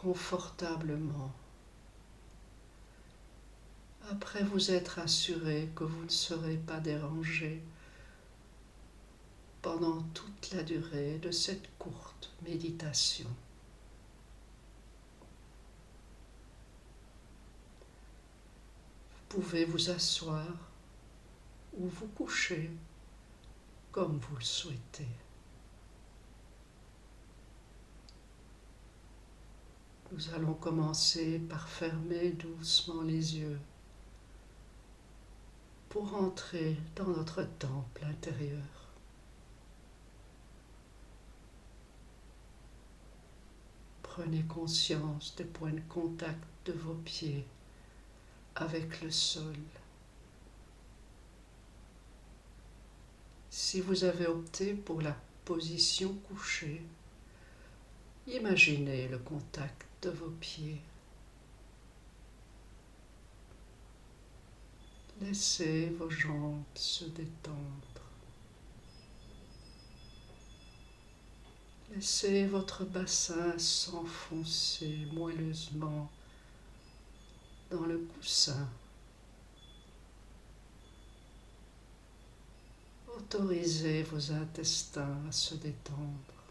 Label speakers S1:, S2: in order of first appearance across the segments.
S1: confortablement, après vous être assuré que vous ne serez pas dérangé pendant toute la durée de cette courte méditation. Vous pouvez vous asseoir ou vous coucher comme vous le souhaitez. Nous allons commencer par fermer doucement les yeux pour entrer dans notre temple intérieur. Prenez conscience des points de contact de vos pieds avec le sol. Si vous avez opté pour la position couchée, imaginez le contact de vos pieds. Laissez vos jambes se détendre. Laissez votre bassin s'enfoncer moelleusement dans le coussin. Autorisez vos intestins à se détendre.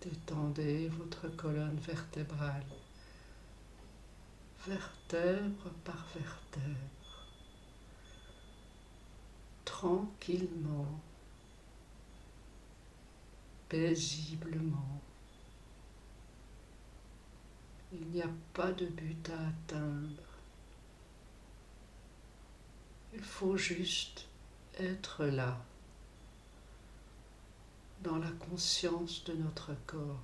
S1: Détendez votre colonne vertébrale, vertèbre par vertèbre, tranquillement, paisiblement. Il n'y a pas de but à atteindre. Il faut juste être là, dans la conscience de notre corps.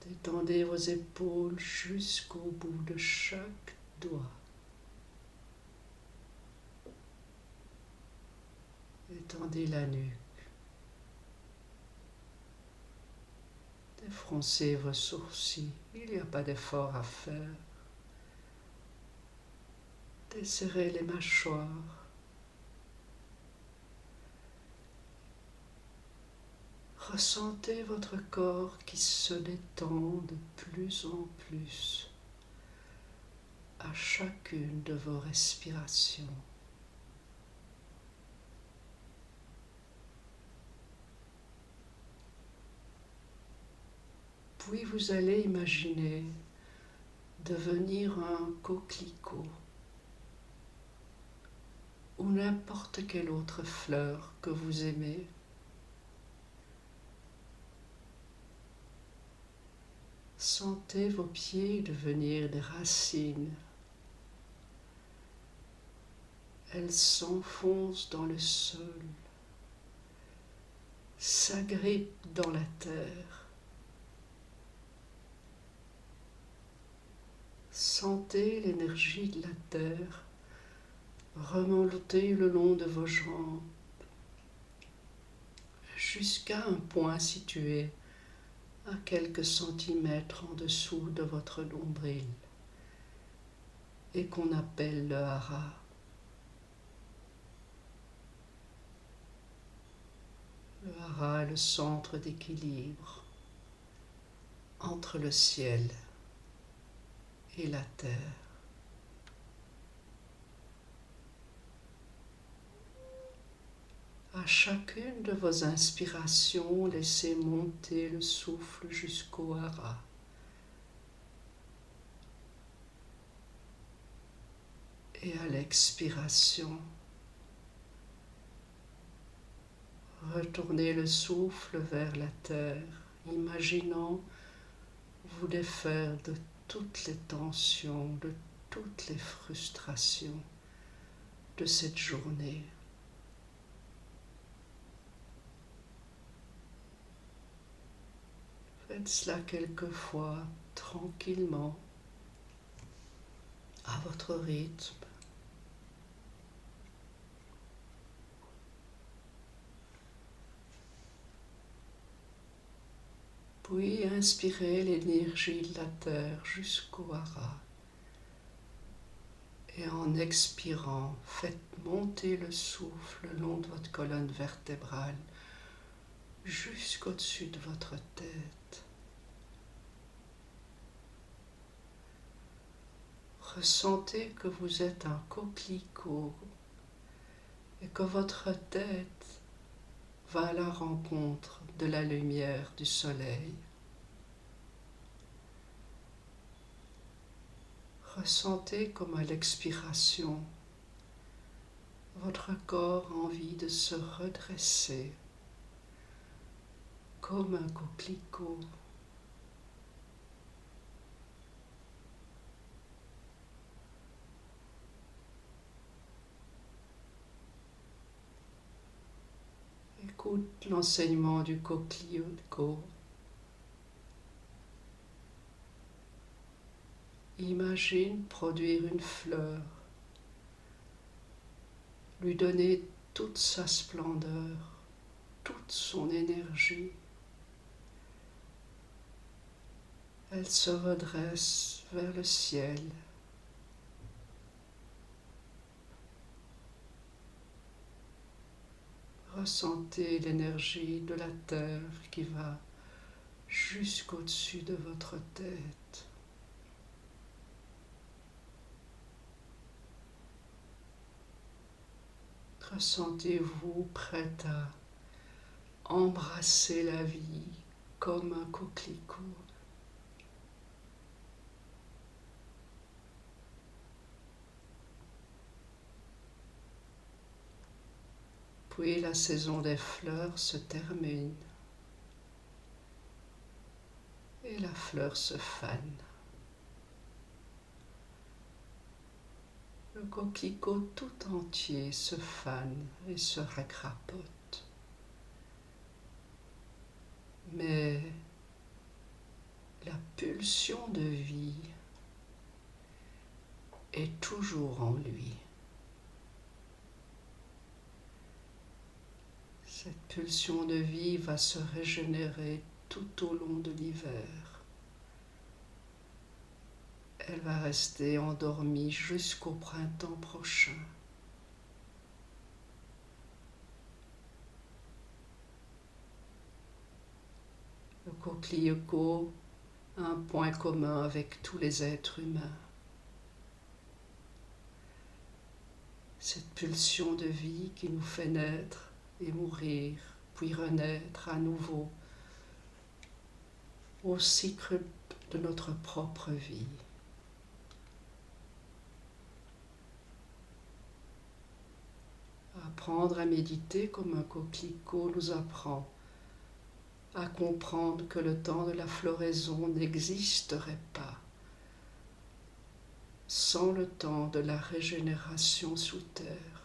S1: Détendez vos épaules jusqu'au bout de chaque doigt. Étendez la nuque. Défroncez vos sourcils. Il n'y a pas d'effort à faire. Desserrez les mâchoires. Ressentez votre corps qui se détend de plus en plus à chacune de vos respirations. Puis vous allez imaginer devenir un coquelicot ou n'importe quelle autre fleur que vous aimez. Sentez vos pieds devenir des racines. Elles s'enfoncent dans le sol, s'agrippent dans la terre. Sentez l'énergie de la terre remonter le long de vos jambes jusqu'à un point situé à quelques centimètres en dessous de votre nombril et qu'on appelle le hara. Le hara est le centre d'équilibre entre le ciel et la terre. À chacune de vos inspirations, laissez monter le souffle jusqu'au hara. Et à l'expiration, retournez le souffle vers la terre, imaginant vous défaire de toutes les tensions, de toutes les frustrations de cette journée. Faites cela quelquefois tranquillement, à votre rythme. Puis inspirez l'énergie de la terre jusqu'au hara Et en expirant, faites monter le souffle le long de votre colonne vertébrale jusqu'au-dessus de votre tête. Ressentez que vous êtes un coquelicot et que votre tête va à la rencontre de la lumière du soleil. Ressentez comme à l'expiration, votre corps a envie de se redresser comme un coquelicot. Écoute l'enseignement du coquelicot. Imagine produire une fleur, lui donner toute sa splendeur, toute son énergie. Elle se redresse vers le ciel. Ressentez l'énergie de la terre qui va jusqu'au-dessus de votre tête. Ressentez-vous prête à embrasser la vie comme un coquelicot. Puis la saison des fleurs se termine et la fleur se fane. Le coquelicot tout entier se fane et se recrapote. Mais la pulsion de vie est toujours en lui. Cette pulsion de vie va se régénérer tout au long de l'hiver. Elle va rester endormie jusqu'au printemps prochain. Le coquelicot a un point commun avec tous les êtres humains. Cette pulsion de vie qui nous fait naître et mourir, puis renaître à nouveau au cycle de notre propre vie. Apprendre à méditer comme un coquelicot nous apprend à comprendre que le temps de la floraison n'existerait pas sans le temps de la régénération sous terre.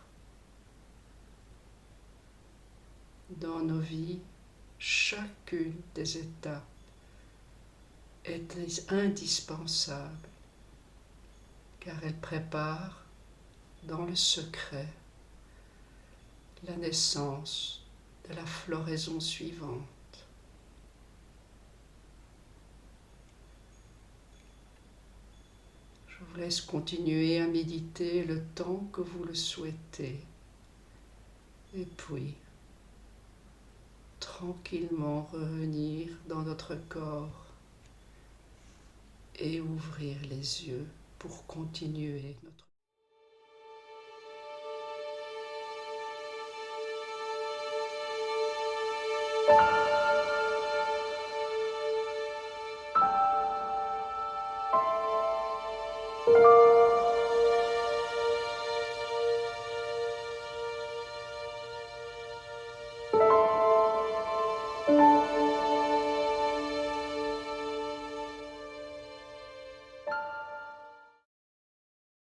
S1: Dans nos vies, chacune des étapes est indispensable car elle prépare dans le secret la naissance de la floraison suivante. Je vous laisse continuer à méditer le temps que vous le souhaitez. Et puis, tranquillement revenir dans notre corps et ouvrir les yeux pour continuer notre